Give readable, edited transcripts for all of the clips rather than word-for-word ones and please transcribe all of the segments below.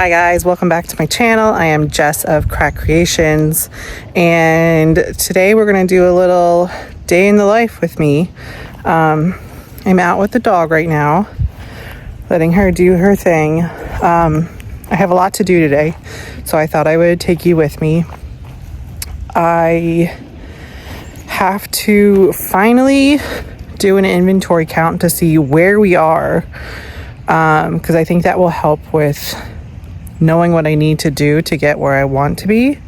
Hi guys, welcome back to my channel. I am Jess of Crack Creations, and today we're going to do a little day in the life with me. I'm out with the dog right now, letting her do her thing. I have a lot to do today, so I thought I would take you with me. I have to finally do an inventory count to see where we are, because I think that will help with knowing what I need to do to get where I want to be.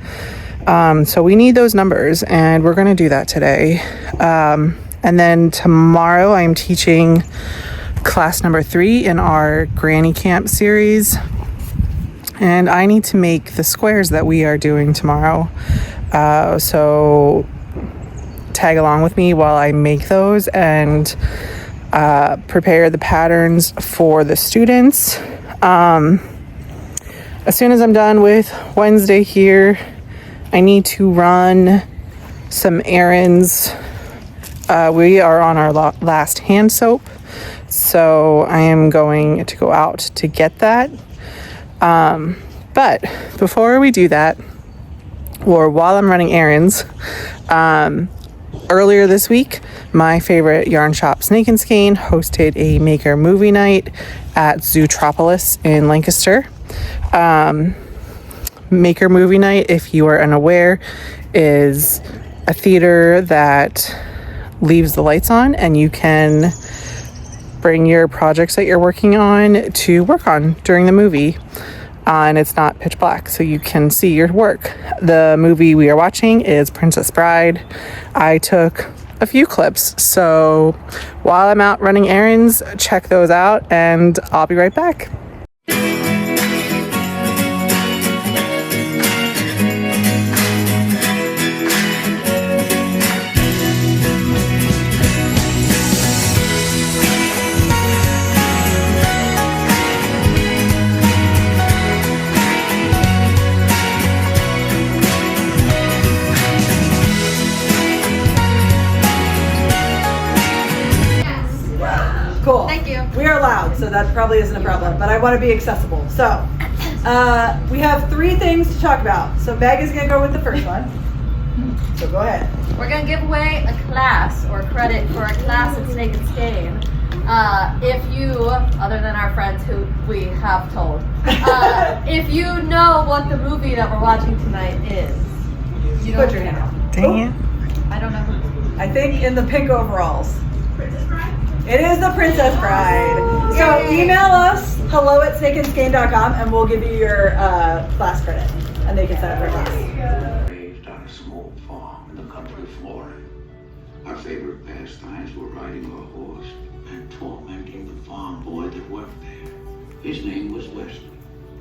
So we need those numbers, and we're going to do that today. And then tomorrow I'm teaching class number 3 in our Granny Camp series, and I need to make the squares that we are doing tomorrow. So tag along with me while I make those and prepare the patterns for the students. As soon as I'm done with Wednesday here, I need to run some errands. We are on our last hand soap, so I am going to go out to get that. But before we do that, or while I'm running errands, earlier this week, my favorite yarn shop, Snake and Skein, hosted a maker movie night at Zootropolis in Lancaster. Maker movie night, if you are unaware, is a theater that leaves the lights on, and you can bring your projects that you're working on to work on during the movie. And it's not pitch black, so you can see your work. The movie we are watching is Princess Bride. I took a few clips, so while I'm out running errands, check those out, and I'll be right back. Cool. Thank you. We are loud, so that probably isn't a problem, but I want to be accessible. So, we have 3 things to talk about. So Meg is going to go with the first one. So go ahead. We're going to give away a class or credit for a class at Snake and Skein. If you, other than our friends who we have told, if you know what the movie that we're watching tonight is. You put your hand up. Dang it. I don't know who. I think in the pink overalls. It is the Princess Bride. So email us, hello@snakeandskein.com, and we'll give you your class credit, and they can set up their class. Raised on a small farm in the country of Florida. Our favorite pastimes were riding our horse and tormenting the farm boy that worked there. His name was Wesley,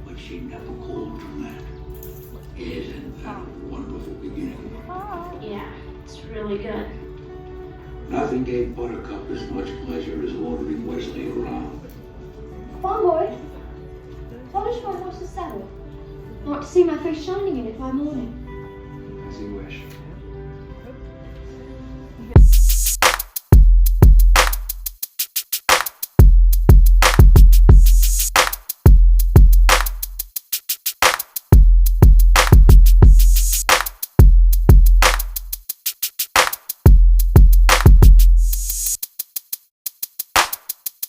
but she never called him that. Isn't that a wonderful beginning? Yeah, it's really good. Nothing gave Buttercup as much pleasure as ordering Wesley around. Come on, boy. Polish my horse's saddle. I want to see my face shining in it by morning. As you wish.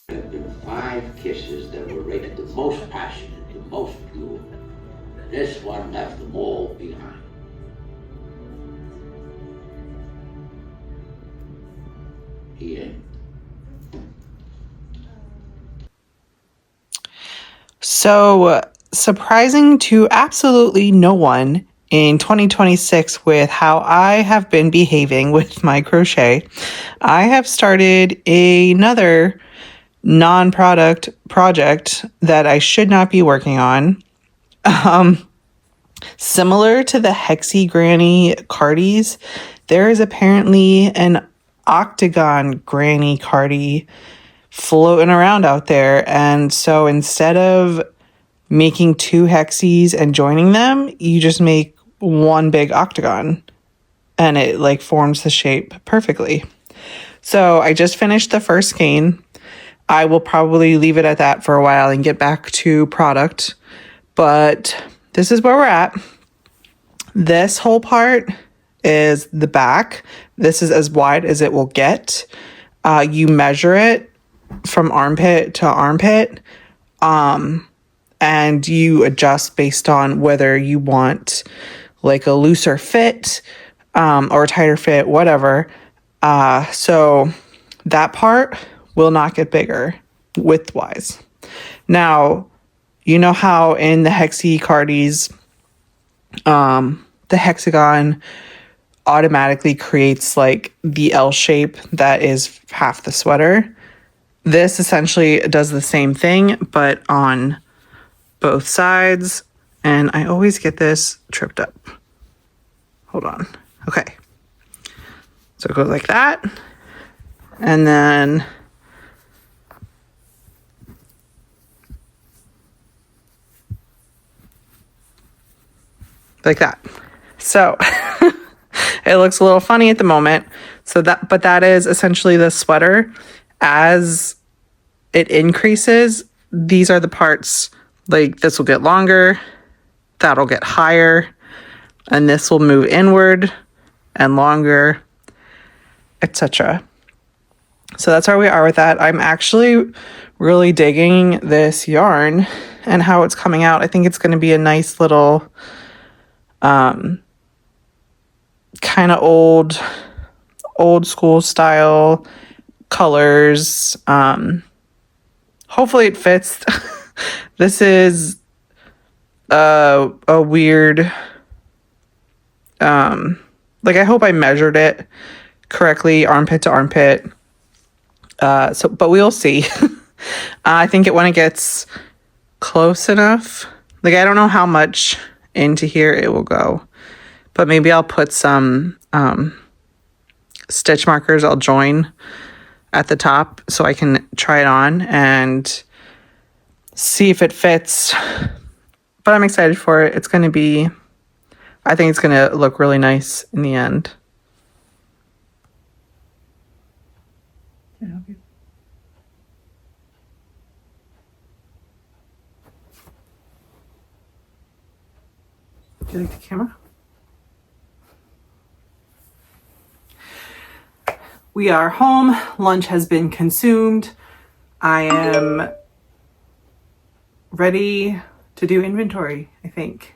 There have been 5 kisses that were rated the most passionate, the most pure. This one left them all behind. The end. So, surprising to absolutely no one in 2026 with how I have been behaving with my crochet, I have started another non-product project that I should not be working on. Similar to the Hexy Granny Cardies, there is apparently an octagon Granny Cardie floating around out there. And so instead of making 2 Hexies and joining them, you just make one big octagon, and it like forms the shape perfectly. So I just finished the first skein. I will probably leave it at that for a while and get back to product. But this is where we're at. This whole part is the back. This is as wide as it will get. You measure it from armpit to armpit, and you adjust based on whether you want like a looser fit or a tighter fit, whatever. So that part will not get bigger width-wise. Now, you know how in the Hexie Cardies, the hexagon automatically creates like the L shape that is half the sweater. This essentially does the same thing, but on both sides. And I always get this tripped up. Hold on. Okay. So it goes like that. And then like that. So it looks a little funny at the moment. But that is essentially the sweater. As it increases, these are the parts, like this will get longer, that'll get higher, and this will move inward and longer, etc. So that's where we are with that. I'm actually really digging this yarn and how it's coming out. I think it's going to be a nice little kind of old school style colors. Hopefully it fits. This is a weird like I hope I measured it correctly, armpit to armpit. But we'll see. I think when it gets close enough, like I don't know how much into here it will go, but maybe I'll put some stitch markers I'll join at the top so I can try it on and see if it fits. But I'm excited for it. It's going to be, I think it's going to look really nice in the end. Can I help you? Do you like the camera? We are home. Lunch has been consumed. I am ready to do inventory, I think.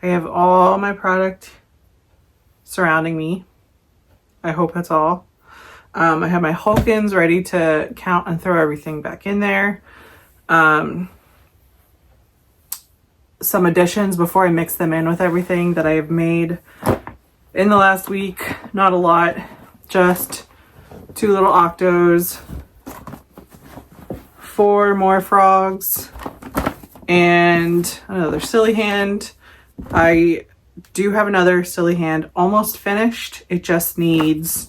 I have all my product surrounding me. I hope that's all. I have my Hulkins ready to count and throw everything back in there. Some additions before I mix them in with everything that I have made in the last week. Not a lot, just 2 little octos, 4 more frogs, and another silly hand. I do have another silly hand almost finished. It just needs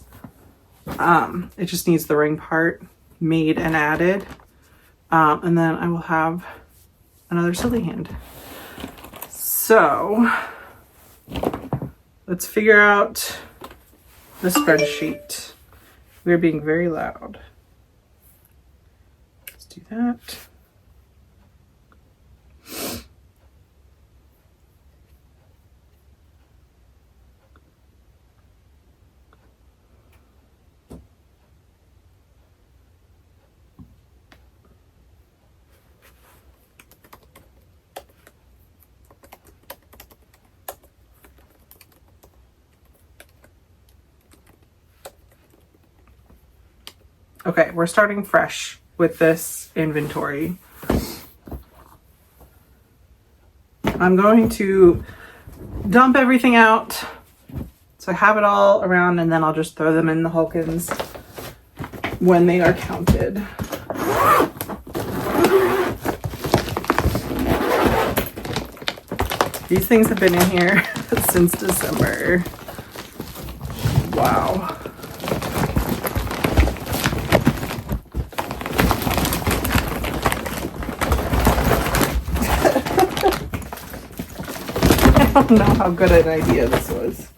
the ring part made and added. And then I will have another silly hand. So let's figure out the spreadsheet. We're being very loud. Let's do that. Okay, we're starting fresh with this inventory. I'm going to dump everything out so I have it all around, and then I'll just throw them in the Hulkins when they are counted. These things have been in here since December. Wow. I don't know how good an idea this was.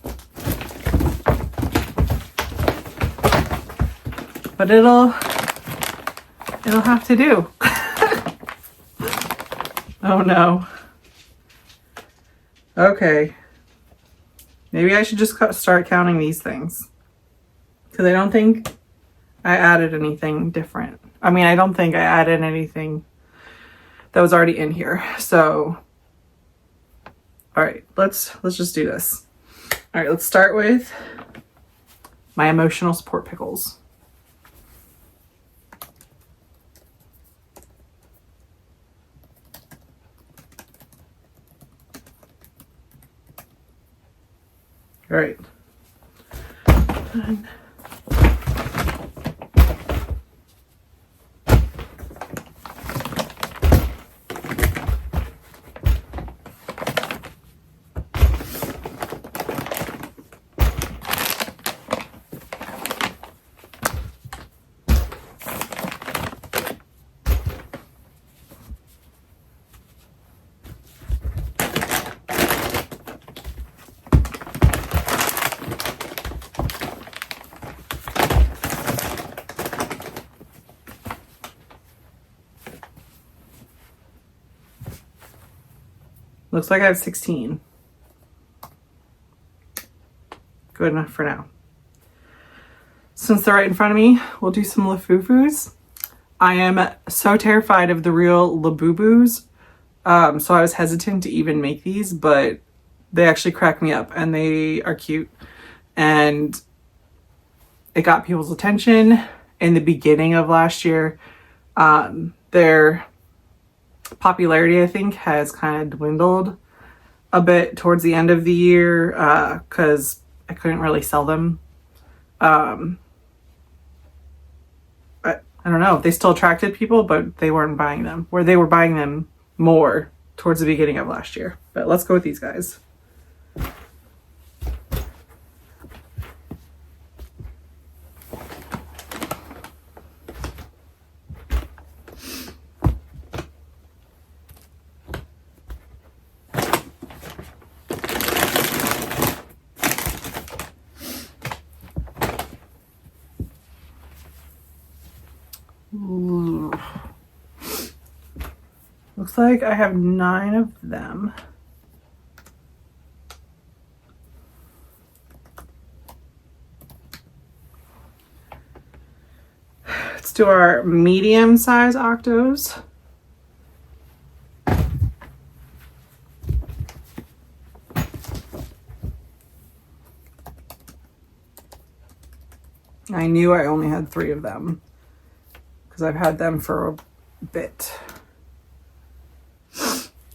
But it'll have to do. Oh no. Okay. Maybe I should just start counting these things. Because I don't think I added anything different. I mean, I don't think I added anything that was already in here. So, all right, let's just do this. All right, let's start with my emotional support pickles. All right. Looks like I have 16. Good enough for now. Since they're right in front of me, we'll do some Lafufus. I am so terrified of the real Labubus, so I was hesitant to even make these, but they actually crack me up and they are cute. And it got people's attention in the beginning of last year. Their popularity, I think, has kind of dwindled a bit towards the end of the year because I couldn't really sell them. I don't know. They still attracted people, but they weren't buying them. Where they were buying them more towards the beginning of last year. But let's go with these guys. Ooh. Looks like I have 9 of them. Let's do our medium size octos. I knew I only had 3 of them because I've had them for a bit.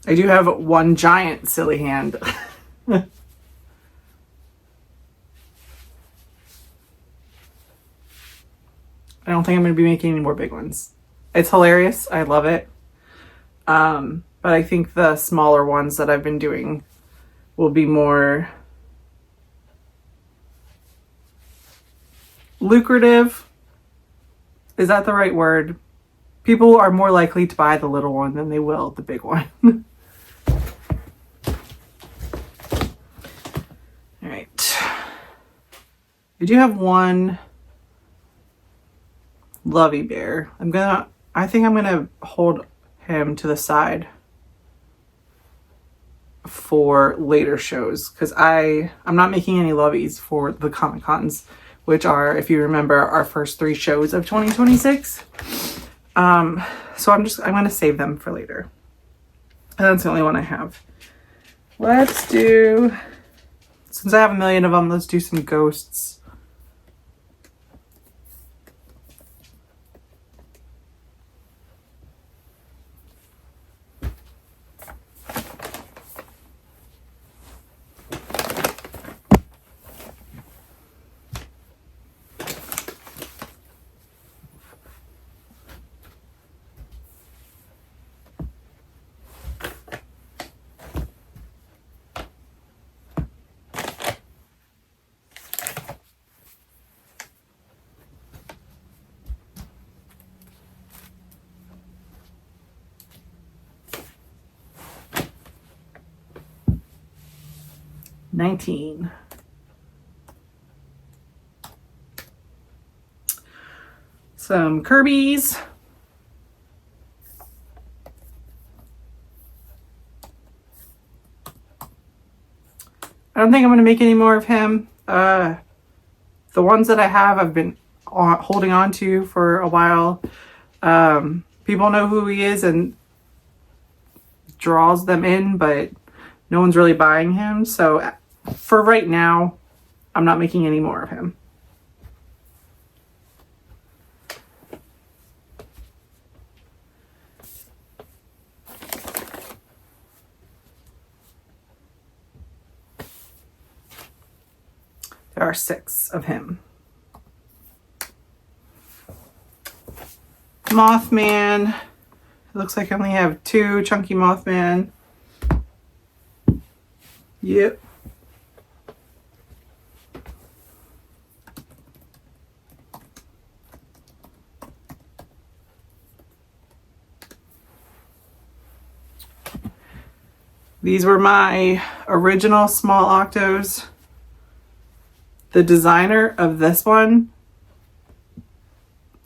I do have 1 giant silly hand. I don't think I'm going to be making any more big ones. It's hilarious. I love it. But I think the smaller ones that I've been doing will be more lucrative. Is that the right word? People are more likely to buy the little one than they will the big one. All right. I do have 1 Lovey Bear. I think I'm gonna hold him to the side for later shows because I'm not making any loveys for the Comic Cons, which are, if you remember, our first 3 shows of 2026. So I'm gonna save them for later. And that's the only one I have. Let's do, since I have a million of them, let's do some ghosts. $19. Some Kirby's. I don't think I'm going to make any more of him. The ones that I have, I've been holding on to for a while. People know who he is and draws them in, but no one's really buying him. So for right now, I'm not making any more of him. There are 6 of him. Mothman. It looks like I only have 2 chunky Mothman. Yep. These were my original small octos. The designer of this one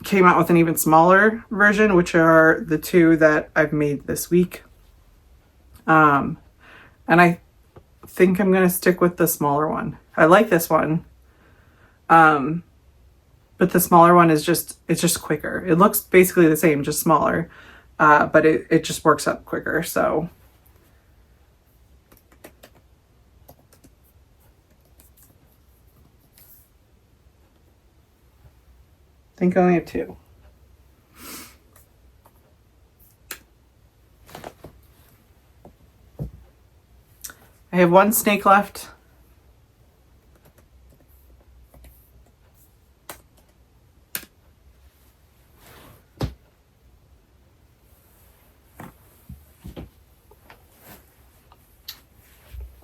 came out with an even smaller version, which are the 2 that I've made this week. And I think I'm going to stick with the smaller one. I like this one. But the smaller one is it's just quicker. It looks basically the same, just smaller. But it just works up quicker, so. I think I only have 2. I have 1 snake left.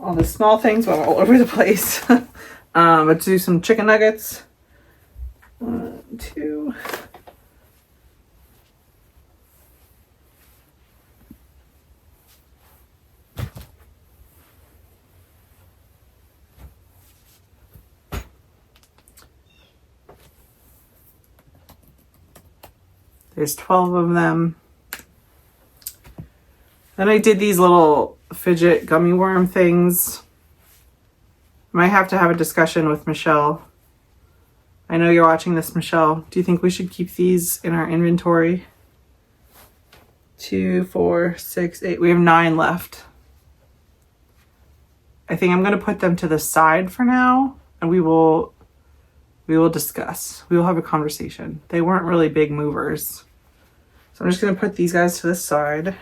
All the small things went all over the place. Let's do some chicken nuggets. 1, 2. There's 12 of them. Then I did these little fidget gummy worm things. Might have to have a discussion with Michelle. I know you're watching this, Michelle. Do you think we should keep these in our inventory? 2, 4, 6, 8. We have 9 left. I think I'm going to put them to the side for now, and we will discuss. We will have a conversation. They weren't really big movers. So I'm just going to put these guys to the side.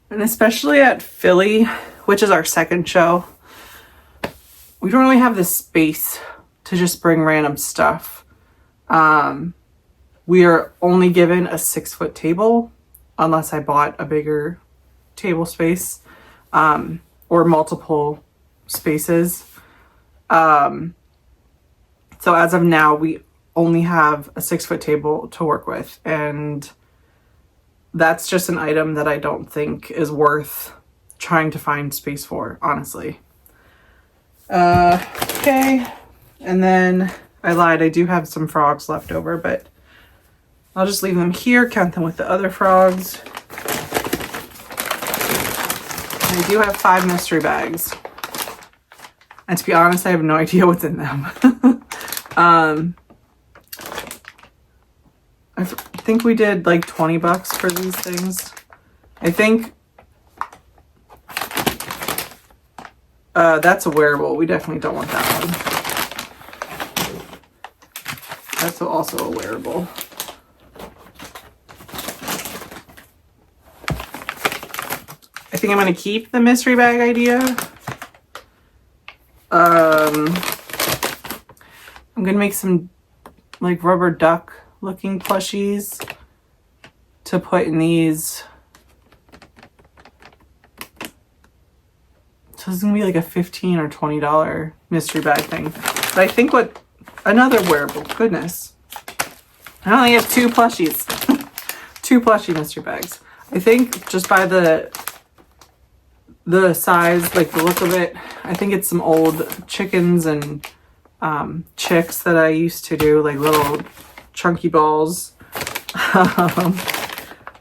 And especially at Philly, which is our second show, we don't really have the space to just bring random stuff. We are only given a 6-foot table unless I bought a bigger table space, or multiple spaces. So as of now, we only have a 6-foot table to work with, and that's just an item that I don't think is worth trying to find space for, honestly. Okay. And then I lied. I do have some frogs left over, but I'll just leave them here, count them with the other frogs. And I do have 5 mystery bags. And to be honest, I have no idea what's in them. I think we did like $20 for these things. I think that's a wearable. We definitely don't want that one. That's also a wearable. I think I'm going to keep the mystery bag idea. I'm going to make some like rubber duck looking plushies to put in these. So this is gonna be like a $15 or $20 mystery bag thing. But I think another wearable, goodness. I only have 2 plushies. 2 plushie mystery bags. I think just by the size, like the look of it, I think it's some old chickens and chicks that I used to do, like little chunky balls.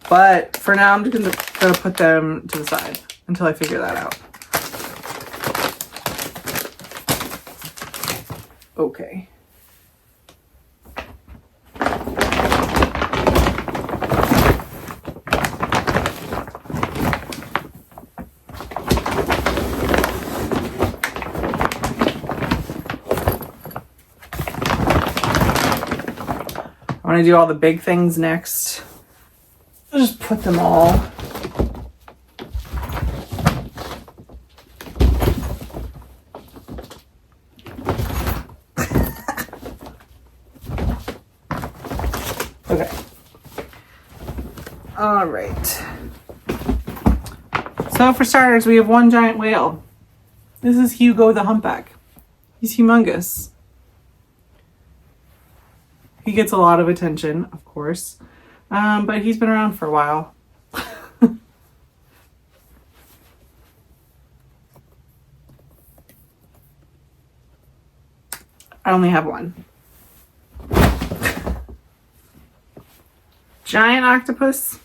But for now, I'm just gonna put them to the side until I figure that out. Okay. I'm gonna do all the big things next. I'll just put them all. Okay. All right. So for starters, we have one giant whale. This is Hugo the humpback. He's humongous. He gets a lot of attention, of course, but he's been around for a while. I only have one. Giant octopus.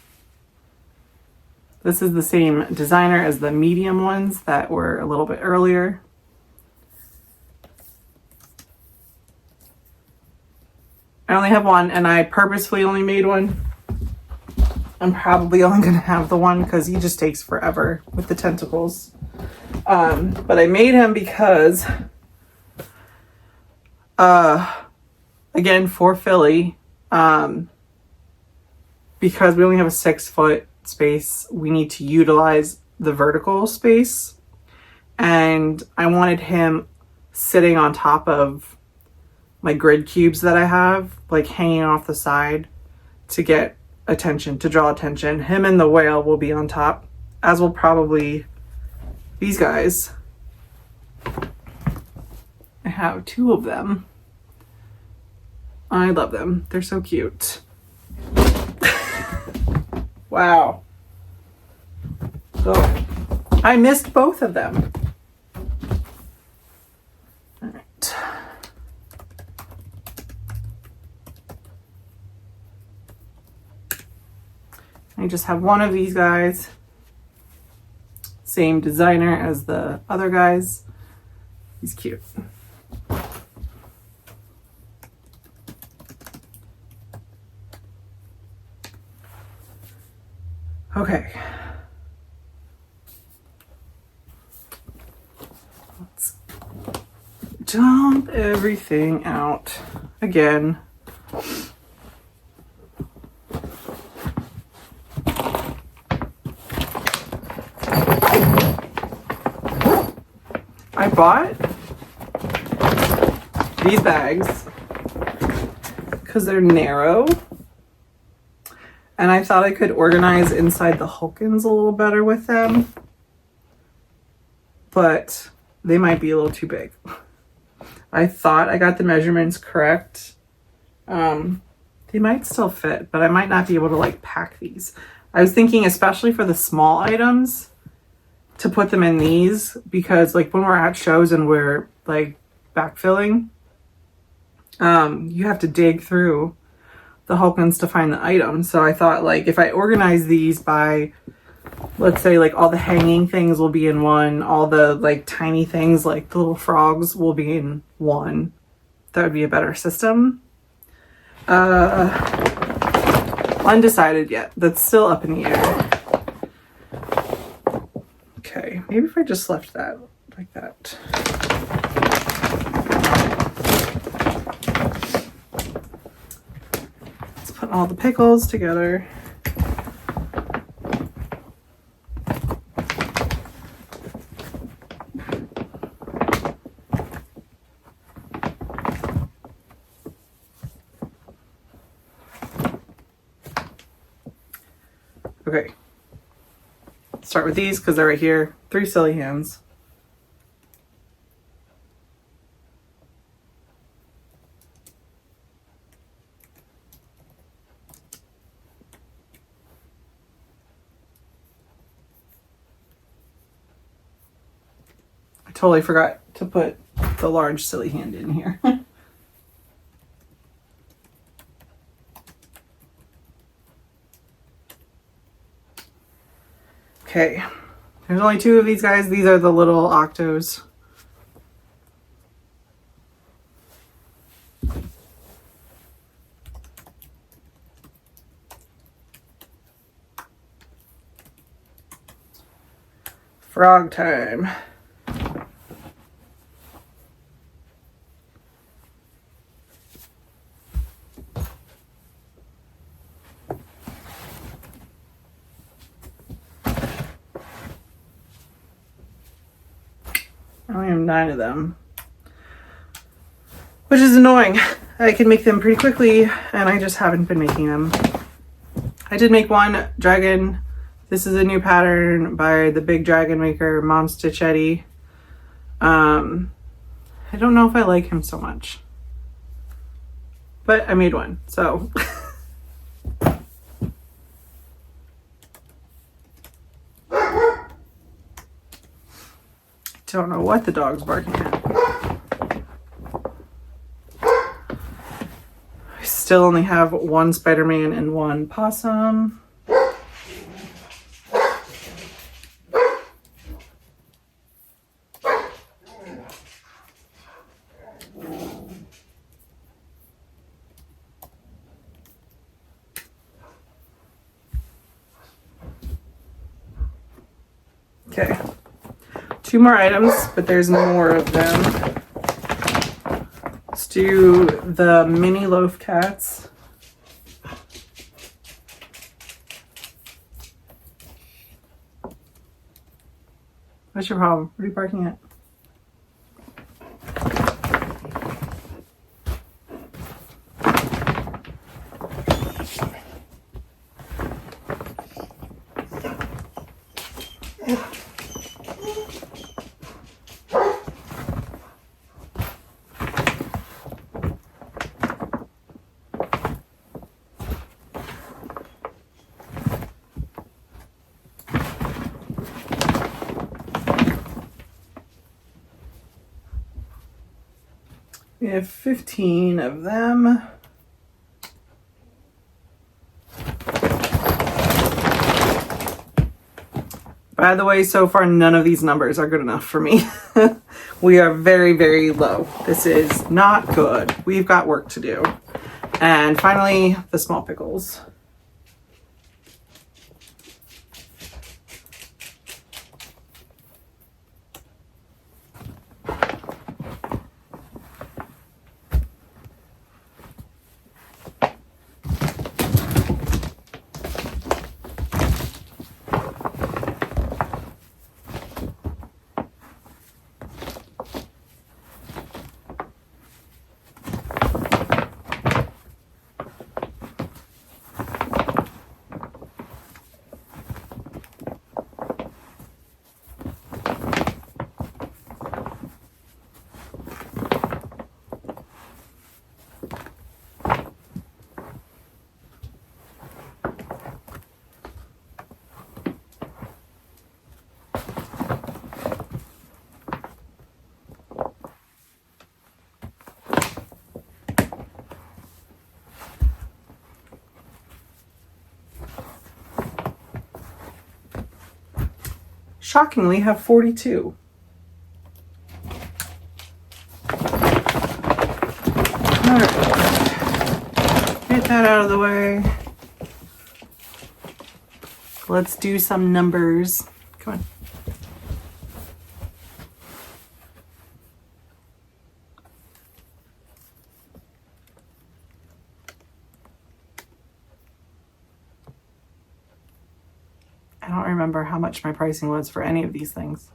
This is the same designer as the medium ones that were a little bit earlier. I only have one, and I purposefully only made one. I'm probably only going to have the one because he just takes forever with the tentacles. But I made him because, again, for Philly, because we only have a 6-foot space, we need to utilize the vertical space. And I wanted him sitting on top of my grid cubes that I have, like hanging off the side to get attention, to draw attention. Him and the whale will be on top, as will probably these guys. I have 2 of them. I love them. They're so cute. Wow. So I missed both of them. All right. I just have one of these guys. Same designer as the other guys. He's cute. Okay. Let's dump everything out again. I bought these bags because they're narrow. And I thought I could organize inside the Hulkins a little better with them. But they might be a little too big. I thought I got the measurements correct. They might still fit, but I might not be able to like pack these. I was thinking especially for the small items to put them in these, because like when we're at shows and we're like backfilling, you have to dig through the Hulkins to find the item. So I thought like if I organize these by, let's say like all the hanging things will be in one, all the like tiny things like the little frogs will be in one, that would be a better system. Undecided yet. That's still up in the air. Okay, maybe if I just left that like that. Put all the pickles together. Okay. Start with these because they're right here. 3 silly hands. Totally forgot to put the large silly hand in here. Okay, there's only 2 of these guys. These are the little octos. Frog time. I only have 9 of them, which is annoying. I can make them pretty quickly, and I just haven't been making them. I did make one dragon. This is a new pattern by the big dragon maker, Mom Stitchetti. I don't know if I like him so much, but I made one, so. Don't know what the dog's barking at. I still only have 1 Spider-Man and 1 possum. Okay. 2 more items, but there's more of them. Let's do the mini loaf cats. What's your problem? What are you barking at? We have 15 of them. By the way, so far none of these numbers are good enough for me. We are very, very low. This is not good. We've got work to do. And finally, the small pickles. Shockingly have 42. Alright. Get that out of the way. Let's do some numbers. Come on. I don't remember how much my pricing was for any of these things.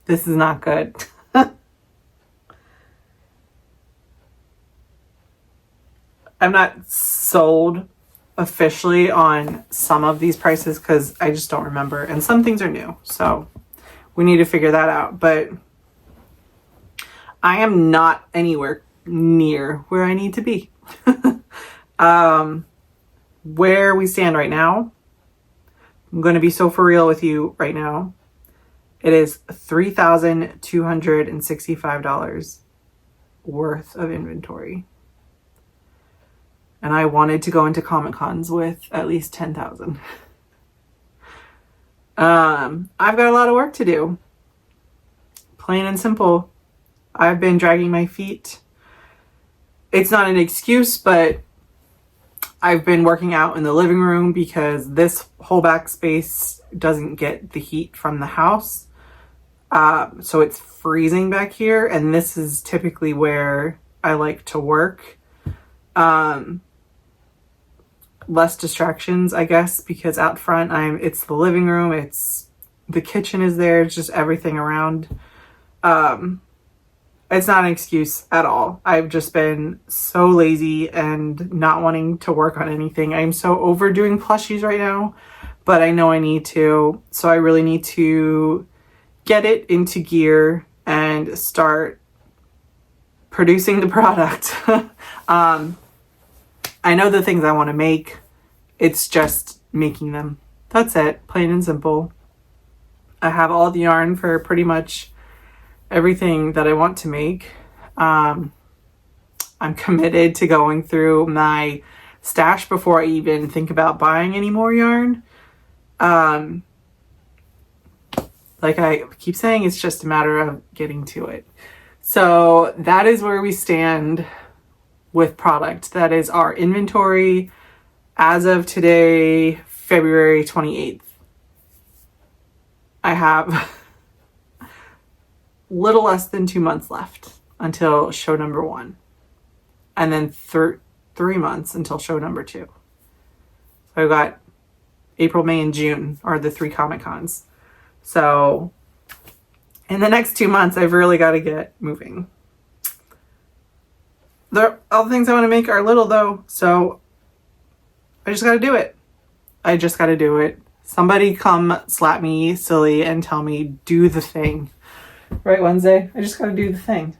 This is not good. I'm not sold officially on some of these prices because I just don't remember. And some things are new. So we need to figure that out. But I am not anywhere near where I need to be. Where we stand right now, I'm going to be so for real with you right now. It is $3,265 worth of inventory. And I wanted to go into Comic Cons with at least 10,000. I've got a lot of work to do. Plain and simple. I've been dragging my feet. It's not an excuse, but I've been working out in the living room because this whole back space doesn't get the heat from the house. So it's freezing back here, and this is typically where I like to work. Less distractions, I guess, because out front it's the living room, it's the kitchen is there, it's just everything around. It's not an excuse at all. I've just been so lazy and not wanting to work on anything. I'm so overdoing plushies right now, but I know I need to. So I really need to get it into gear and start producing the product. I know the things I want to make. It's just making them. That's it. Plain and simple. I have all the yarn for pretty much everything that I want to make. I'm committed to going through my stash before I even think about buying any more yarn. Like I keep saying, it's just a matter of getting to it. So that is where we stand with product. That is our inventory as of today, February 28th. I have little less than 2 months left until show number 1. And then 3 months until show number 2. So I've got April, May, and June are the 3 Comic Cons. So in the next 2 months, I've really got to get moving. All the things I want to make are little though, so I just got to do it. I just got to do it. Somebody come slap me silly and tell me, do the thing. Right, Wednesday? I just got to do the thing.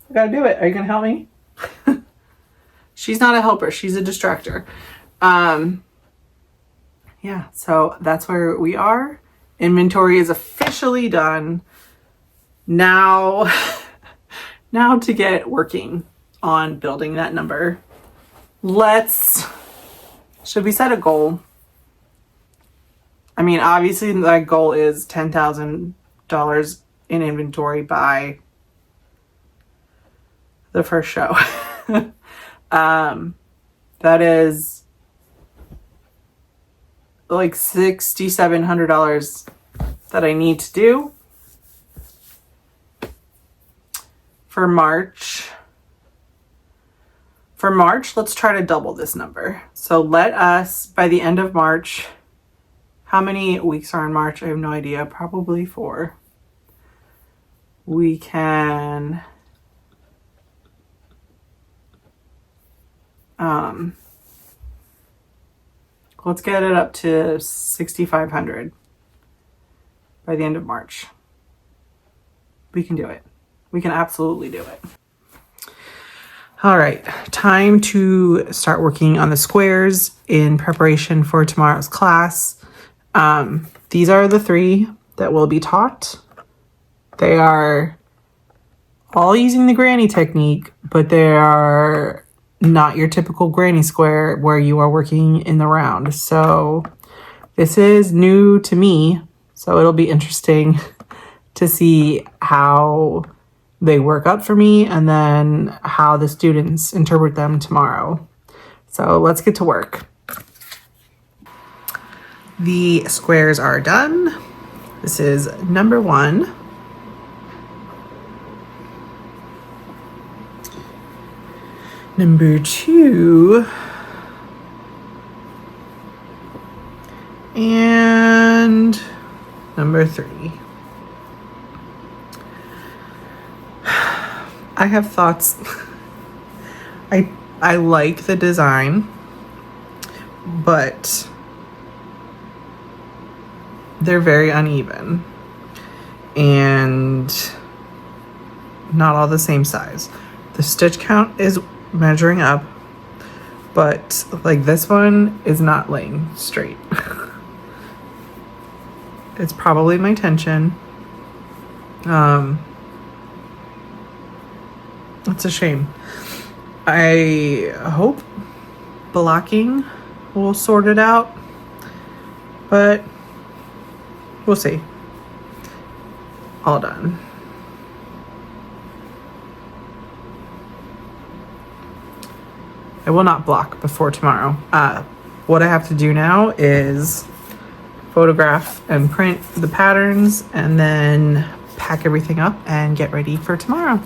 I got to do it. Are you going to help me? She's not a helper. She's a distractor. Yeah, so that's where we are. Inventory is officially done. Now to get working on building that number. Should we set a goal? I mean, obviously that goal is $10,000 in inventory by the first show. That is like $6,700 that I need to do for March. For March, let's try to double this number. So let us, by the end of March, how many weeks are in March? I have no idea. Probably 4. We can let's get it up to 6,500 by the end of March. We can do it. We can absolutely do it. All right, time to start working on the squares in preparation for tomorrow's class. These are the 3 that will be taught. They are all using the granny technique, but they are not your typical granny square where you are working in the round. So this is new to me, so it'll be interesting to see how they work up for me and then how the students interpret them tomorrow. So let's get to work. The squares are done. This is number 1. Number 2. And number 3. I have thoughts. I like the design, but they're very uneven and not all the same size. The stitch count is measuring up, but like this one is not laying straight. It's probably my tension. It's a shame. I hope blocking will sort it out, but we'll see. All done. I will not block before tomorrow. What I have to do now is photograph and print the patterns and then pack everything up and get ready for tomorrow.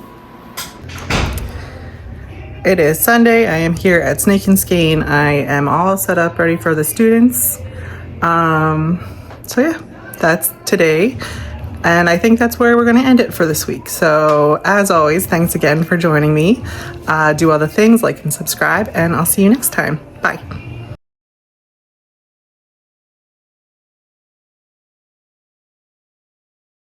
It is Sunday. I am here at Snake and Skein. I am all set up, ready for the students. So yeah, that's today. And I think that's where we're going to end it for this week. So as always, thanks again for joining me. Do all the things, like and subscribe, and I'll see you next time. Bye.